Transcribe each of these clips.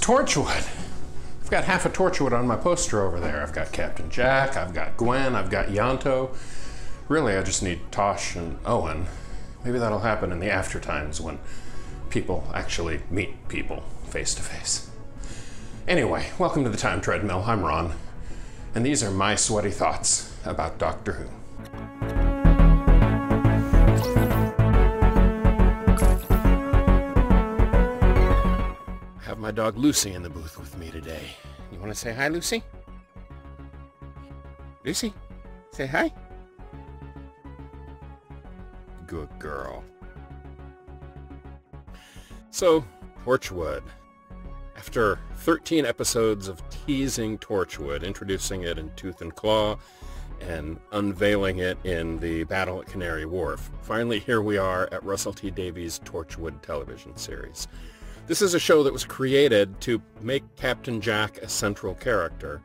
Torchwood. I've got half a Torchwood on my poster over there. I've got Captain Jack, I've got Gwen, I've got Ianto. Really, I just need Tosh and Owen. Maybe that'll happen in the after times when people actually meet people face to face. Anyway, welcome to the Time Treadmill. I'm Ron, and these are my sweaty thoughts about Doctor Who. My dog Lucy in the booth with me today. You want to say hi, Lucy? Lucy, say hi. Good girl. So, Torchwood. After 13 episodes of teasing Torchwood, introducing it in Tooth and Claw, and unveiling it in the Battle at Canary Wharf, finally here we are at Russell T Davies' Torchwood television series. This is a show that was created to make Captain Jack a central character,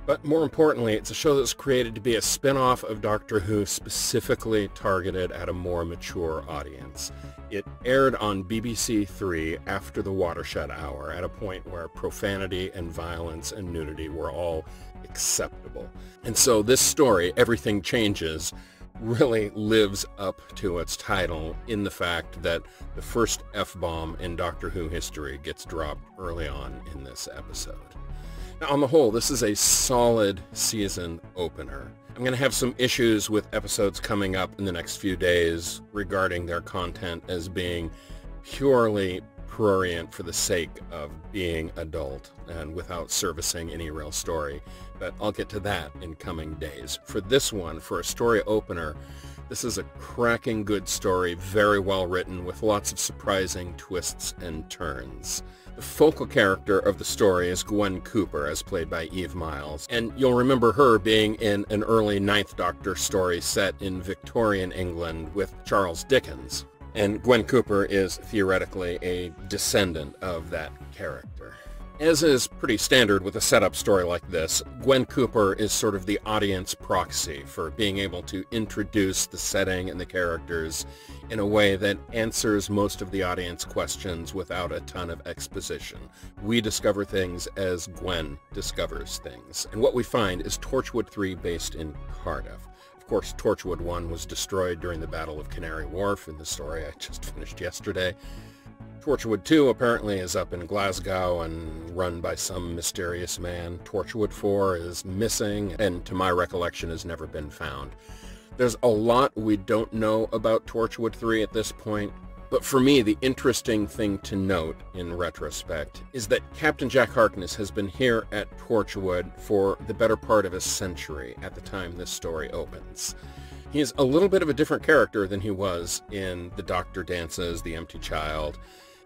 but more importantly, it's a show that was created to be a spin-off of Doctor Who specifically targeted at a more mature audience. It aired on BBC Three after the watershed hour, at a point where profanity and violence and nudity were all acceptable. And so this story, Everything Changes, really lives up to its title in the fact that the first F-bomb in Doctor Who history gets dropped early on in this episode. Now, on the whole, this is a solid season opener. I'm going to have some issues with episodes coming up in the next few days regarding their content as being purely prurient for the sake of being adult and without servicing any real story. But I'll get to that in coming days. For this one, for a story opener, this is a cracking good story, very well written, with lots of surprising twists and turns. The focal character of the story is Gwen Cooper, as played by Eve Miles, and you'll remember her being in an early Ninth Doctor story set in Victorian England with Charles Dickens. And Gwen Cooper is theoretically a descendant of that character. As is pretty standard with a setup story like this, Gwen Cooper is sort of the audience proxy for being able to introduce the setting and the characters in a way that answers most of the audience questions without a ton of exposition. We discover things as Gwen discovers things. And what we find is Torchwood 3 based in Cardiff. Of course, Torchwood 1 was destroyed during the Battle of Canary Wharf in the story I just finished yesterday. Torchwood 2 apparently is up in Glasgow and run by some mysterious man. Torchwood 4 is missing and, to my recollection, has never been found. There's a lot we don't know about Torchwood 3 at this point, but for me, the interesting thing to note in retrospect is that Captain Jack Harkness has been here at Torchwood for the better part of a century at the time this story opens. He is a little bit of a different character than he was in The Doctor Dances, The Empty Child.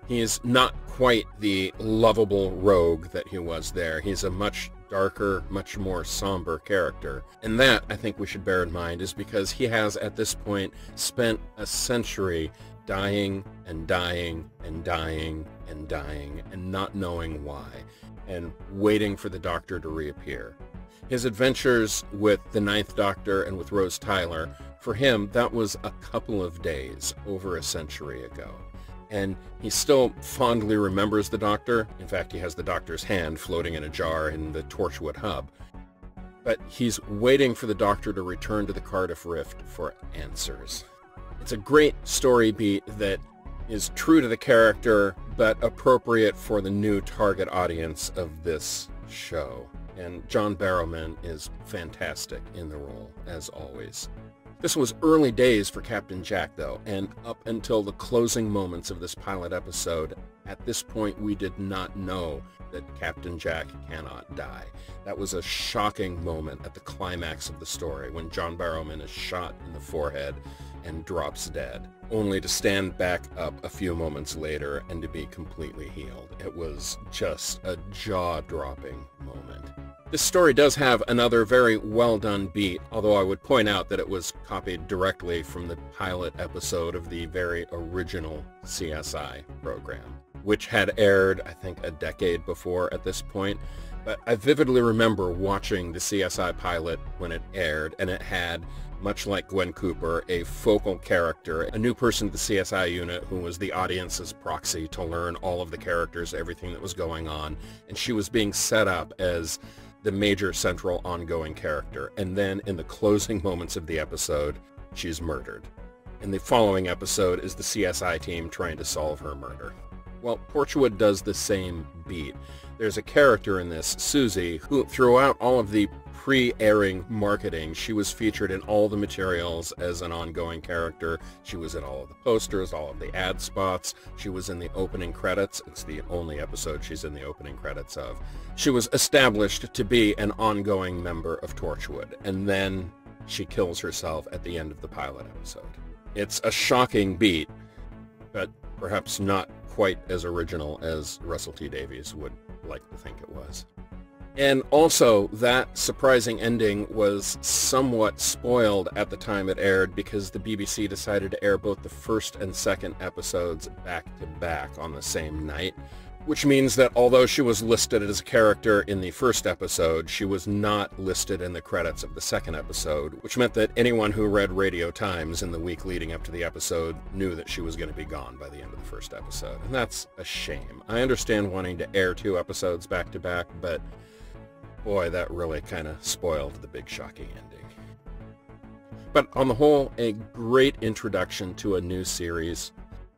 He is not quite the lovable rogue that he was there. He's a much darker, much more somber character. And that, I think we should bear in mind, is because he has, at this point, spent a century dying and dying and dying and dying and not knowing why, and waiting for the Doctor to reappear. His adventures with the Ninth Doctor and with Rose Tyler, for him, that was a couple of days over a century ago. And he still fondly remembers the Doctor. In fact, he has the Doctor's hand floating in a jar in the Torchwood hub. But he's waiting for the Doctor to return to the Cardiff Rift for answers. It's a great story beat that is true to the character, but appropriate for the new target audience of this show. And John Barrowman is fantastic in the role, as always. This was early days for Captain Jack, though, and up until the closing moments of this pilot episode, at this point we did not know that Captain Jack cannot die. That was a shocking moment at the climax of the story when John Barrowman is shot in the forehead and drops dead, only to stand back up a few moments later and to be completely healed. It was just a jaw-dropping moment. This story does have another very well-done beat, although I would point out that it was copied directly from the pilot episode of the very original CSI program, which had aired, I think, a decade before at this point. But I vividly remember watching the CSI pilot when it aired, and it had, much like Gwen Cooper, a focal character, a new person to the CSI unit who was the audience's proxy to learn all of the characters, everything that was going on, and she was being set up as the major central ongoing character. And then in the closing moments of the episode, she's murdered. In the following episode is the CSI team trying to solve her murder. Well, Torchwood does the same beat. There's a character in this, Susie, who throughout all of the pre-airing marketing, she was featured in all the materials as an ongoing character. She was in all of the posters, all of the ad spots. She was in the opening credits. It's the only episode she's in the opening credits of. She was established to be an ongoing member of Torchwood, and then she kills herself at the end of the pilot episode. It's a shocking beat, but perhaps not quite as original as Russell T Davies would like to think it was. And also, that surprising ending was somewhat spoiled at the time it aired because the BBC decided to air both the first and second episodes back to back on the same night, which means that although she was listed as a character in the first episode, she was not listed in the credits of the second episode, which meant that anyone who read Radio Times in the week leading up to the episode knew that she was going to be gone by the end of the first episode. And that's a shame. I understand wanting to air 2 episodes back to back, but boy, that really kind of spoiled the big shocking ending. But on the whole, a great introduction to a new series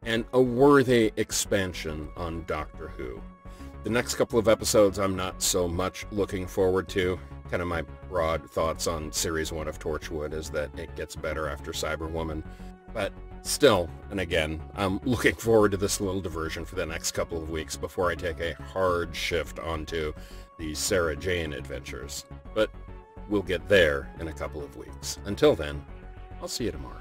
and a worthy expansion on Doctor Who. The next couple of episodes I'm not so much looking forward to. Kind of my broad thoughts on Series 1 of Torchwood is that it gets better after Cyberwoman. But still, and again, I'm looking forward to this little diversion for the next couple of weeks before I take a hard shift onto the Sarah Jane adventures. But we'll get there in a couple of weeks. Until then, I'll see you tomorrow.